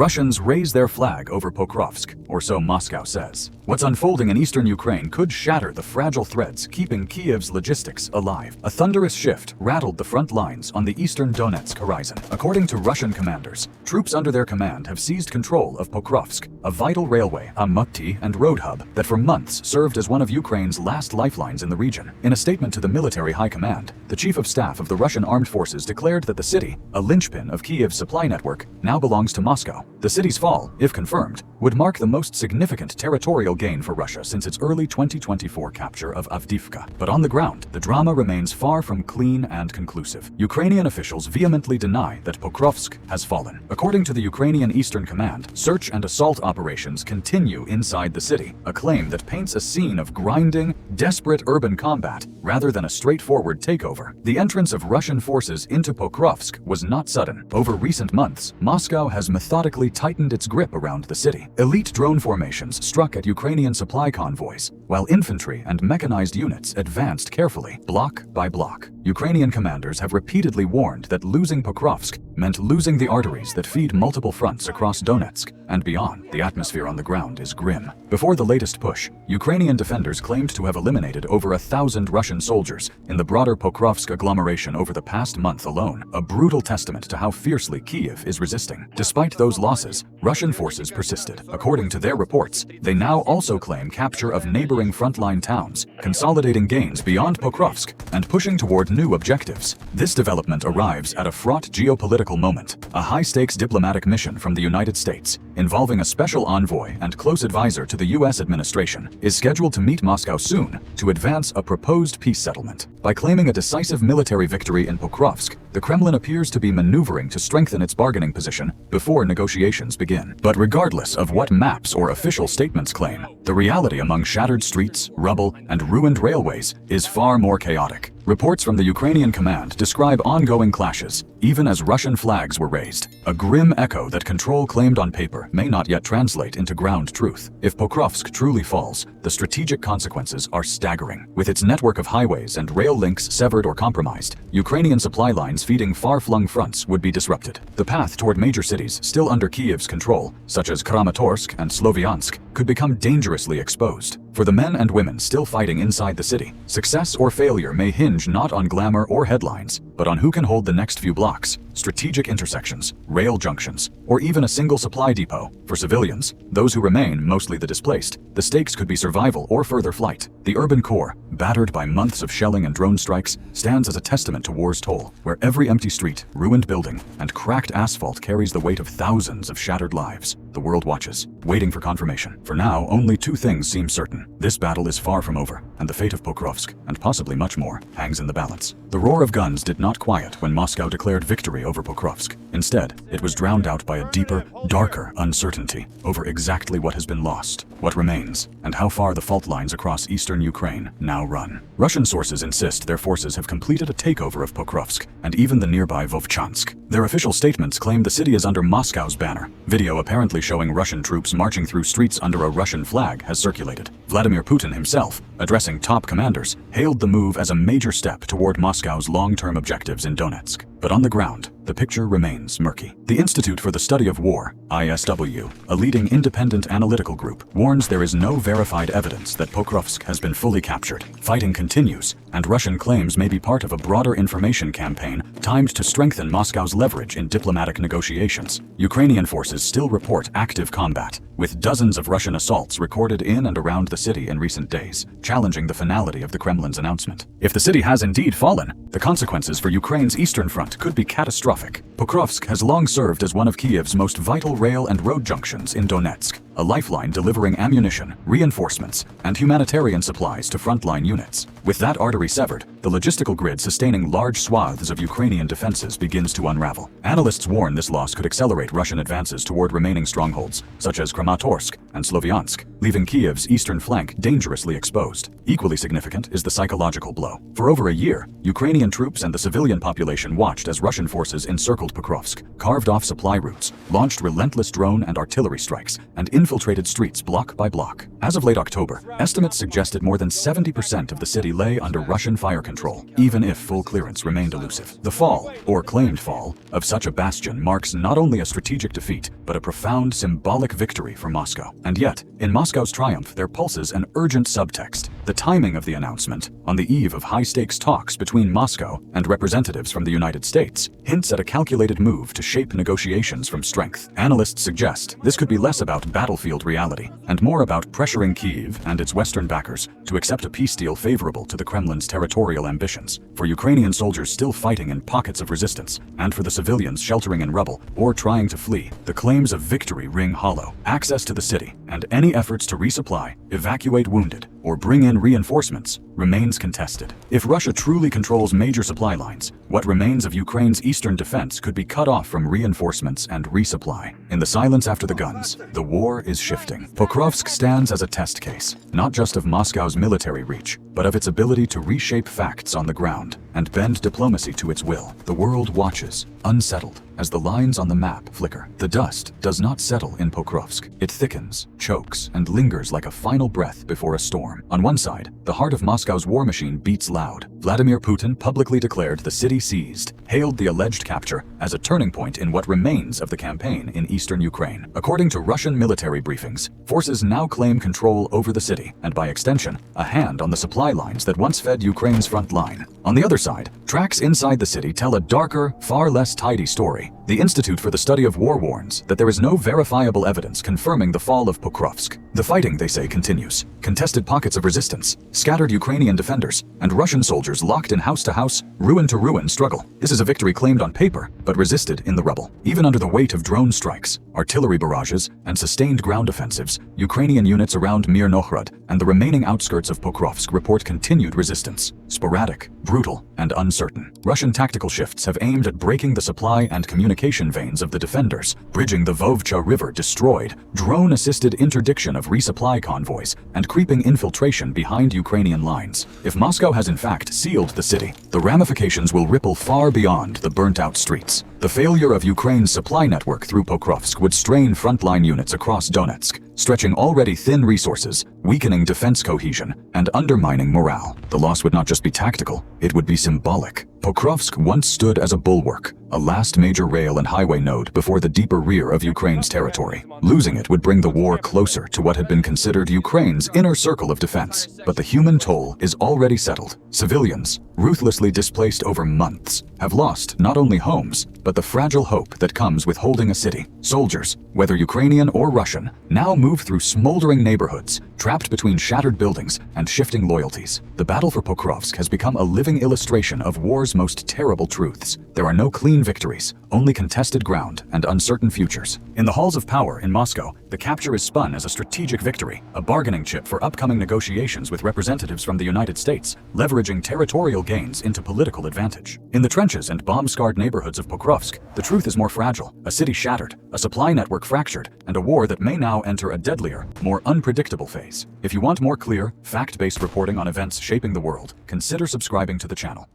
Russians raise their flag over Pokrovsk, or so Moscow says. What's unfolding in eastern Ukraine could shatter the fragile threads keeping Kiev's logistics alive. A thunderous shift rattled the front lines on the eastern Donetsk horizon. According to Russian commanders, troops under their command have seized control of Pokrovsk, a vital railway, a multi and road hub that for months served as one of Ukraine's last lifelines in the region. In a statement to the military high command, the chief of staff of the Russian armed forces declared that the city, a linchpin of Kiev's supply network, now belongs to Moscow. The city's fall, if confirmed, would mark the most significant territorial gain for Russia since its early 2024 capture of Avdiivka. But on the ground, the drama remains far from clean and conclusive. Ukrainian officials vehemently deny that Pokrovsk has fallen. According to the Ukrainian Eastern Command, search and assault operations continue inside the city, a claim that paints a scene of grinding, desperate urban combat rather than a straightforward takeover. The entrance of Russian forces into Pokrovsk was not sudden. Over recent months, Moscow has methodically tightened its grip around the city. Elite drone formations struck at Ukrainian supply convoys, while infantry and mechanized units advanced carefully, block by block. Ukrainian commanders have repeatedly warned that losing Pokrovsk meant losing the arteries that feed multiple fronts across Donetsk and beyond. The atmosphere on the ground is grim. Before the latest push, Ukrainian defenders claimed to have eliminated over 1,000 Russian soldiers in the broader Pokrovsk agglomeration over the past month alone, a brutal testament to how fiercely Kiev is resisting. Despite those losses, Russian forces persisted. According to their reports, they now also claim capture of neighboring frontline towns, consolidating gains beyond Pokrovsk and pushing toward new objectives. This development arrives at a fraught geopolitical moment. A high-stakes diplomatic mission from the United States, involving a special envoy and close advisor to the U.S. administration, is scheduled to meet Moscow soon to advance a proposed peace settlement. By claiming a decisive military victory in Pokrovsk, the Kremlin appears to be maneuvering to strengthen its bargaining position before negotiations begin. But regardless of what maps or official statements claim, the reality among shattered streets, rubble, and ruined railways is far more chaotic. Reports from the Ukrainian command describe ongoing clashes, even as Russian flags were raised. A grim echo that control claimed on paper may not yet translate into ground truth. If Pokrovsk truly falls, the strategic consequences are staggering. With its network of highways and rail links severed or compromised, Ukrainian supply lines feeding far-flung fronts would be disrupted. The path toward major cities still under Kiev's control, such as Kramatorsk and Sloviansk, could become dangerously exposed. For the men and women still fighting inside the city, success or failure may hinge not on glamour or headlines, but on who can hold the next few blocks, strategic intersections, rail junctions, or even a single supply depot. For civilians, those who remain, mostly the displaced, the stakes could be survival or further flight. The urban core, battered by months of shelling and drone strikes, stands as a testament to war's toll, where every empty street, ruined building, and cracked asphalt carries the weight of thousands of shattered lives. The world watches, waiting for confirmation. For now, only two things seem certain. This battle is far from over, and the fate of Pokrovsk, and possibly much more, hangs in the balance. The roar of guns did not quiet when Moscow declared victory over Pokrovsk. Instead, it was drowned out by a deeper, darker uncertainty over exactly what has been lost, what remains, and how far the fault lines across eastern Ukraine now run. Russian sources insist their forces have completed a takeover of Pokrovsk and even the nearby Vovchansk. Their official statements claim the city is under Moscow's banner. Video apparently showing Russian troops marching through streets under a Russian flag has circulated. Vladimir Putin himself, addressing top commanders, hailed the move as a major step toward Moscow's long-term objectives in Donetsk. But on the ground, the picture remains murky. The Institute for the Study of War, ISW, a leading independent analytical group, warns there is no verified evidence that Pokrovsk has been fully captured. Fighting continues, and Russian claims may be part of a broader information campaign timed to strengthen Moscow's leverage in diplomatic negotiations. Ukrainian forces still report active combat, with dozens of Russian assaults recorded in and around the city in recent days, challenging the finality of the Kremlin's announcement. If the city has indeed fallen, the consequences for Ukraine's eastern front could be catastrophic. Pokrovsk has long served as one of Kiev's most vital rail and road junctions in Donetsk, a lifeline delivering ammunition, reinforcements, and humanitarian supplies to frontline units. With that artery severed, the logistical grid sustaining large swaths of Ukrainian defenses begins to unravel. Analysts warn this loss could accelerate Russian advances toward remaining strongholds, such as Kramatorsk and Sloviansk, leaving Kiev's eastern flank dangerously exposed. Equally significant is the psychological blow. For over a year, Ukrainian troops and the civilian population watched as Russian forces encircled Pokrovsk, carved off supply routes, launched relentless drone and artillery strikes, and infiltrated streets block by block. As of late October, estimates suggested more than 70% of the city lay under Russian fire control, even if full clearance remained elusive. The fall, or claimed fall, of such a bastion marks not only a strategic defeat, but a profound symbolic victory for Moscow. And yet, in Moscow's triumph, there pulses an urgent subtext. The timing of the announcement, on the eve of high-stakes talks between Moscow and representatives from the United States, hints at a calculated move to shape negotiations from strength. Analysts suggest this could be less about battlefield reality and more about pressuring Kyiv and its Western backers to accept a peace deal favorable to the Kremlin's territorial ambitions. For Ukrainian soldiers still fighting in pockets of resistance, and for the civilians sheltering in rubble or trying to flee, the claims of victory ring hollow. Access to the city and any efforts to resupply, evacuate wounded, or bring in reinforcements remains contested. If Russia truly controls major supply lines, what remains of Ukraine's eastern defense could be cut off from reinforcements and resupply. In the silence after the guns, the war is shifting. Pokrovsk stands as a test case, not just of Moscow's military reach, but of its ability to reshape facts on the ground and bend diplomacy to its will. The world watches, unsettled, as the lines on the map flicker. The dust does not settle in Pokrovsk. It thickens, chokes, and lingers like a final breath before a storm. On one side, the heart of Moscow's war machine beats loud. Vladimir Putin publicly declared the city seized, hailed the alleged capture as a turning point in what remains of the campaign in eastern Ukraine. According to Russian military briefings, forces now claim control over the city, and by extension, a hand on the supply lines that once fed Ukraine's front line. On the other side, tracks inside the city tell a darker, far less tidy story. The Institute for the Study of War warns that there is no verifiable evidence confirming the fall of Pokrovsk. The fighting, they say, continues. Contested pockets of resistance, scattered Ukrainian defenders, and Russian soldiers locked in house-to-house, ruin-to-ruin struggle. This is a victory claimed on paper, but resisted in the rubble. Even under the weight of drone strikes, artillery barrages, and sustained ground offensives, Ukrainian units around Mir Nohrad and the remaining outskirts of Pokrovsk report continued resistance. Sporadic, brutal, and uncertain. Russian tactical shifts have aimed at breaking the supply and communication veins of the defenders, bridging the Vovcha River destroyed, drone-assisted interdiction of resupply convoys, and creeping infiltration behind Ukrainian lines. If Moscow has in fact sealed the city, the ramifications will ripple far beyond the burnt-out streets. The failure of Ukraine's supply network through Pokrovsk would strain frontline units across Donetsk, stretching already thin resources, weakening defense cohesion, and undermining morale. The loss would not just be tactical, it would be symbolic. Pokrovsk once stood as a bulwark, a last major rail and highway node before the deeper rear of Ukraine's territory. Losing it would bring the war closer to what had been considered Ukraine's inner circle of defense. But the human toll is already settled. Civilians, ruthlessly displaced over months, have lost not only homes, but the fragile hope that comes with holding a city. Soldiers, whether Ukrainian or Russian, now move through smoldering neighborhoods, trapped between shattered buildings and shifting loyalties. The battle for Pokrovsk has become a living illustration of war's most terrible truths. There are no clean victories, only contested ground and uncertain futures. In the halls of power in Moscow, the capture is spun as a strategic victory, a bargaining chip for upcoming negotiations with representatives from the United States, leveraging territorial gains into political advantage. In the trenches and bomb-scarred neighborhoods of Pokrovsk, the truth is more fragile, a city shattered, a supply network fractured, and a war that may now enter a deadlier, more unpredictable phase. If you want more clear, fact-based reporting on events shaping the world, consider subscribing to the channel.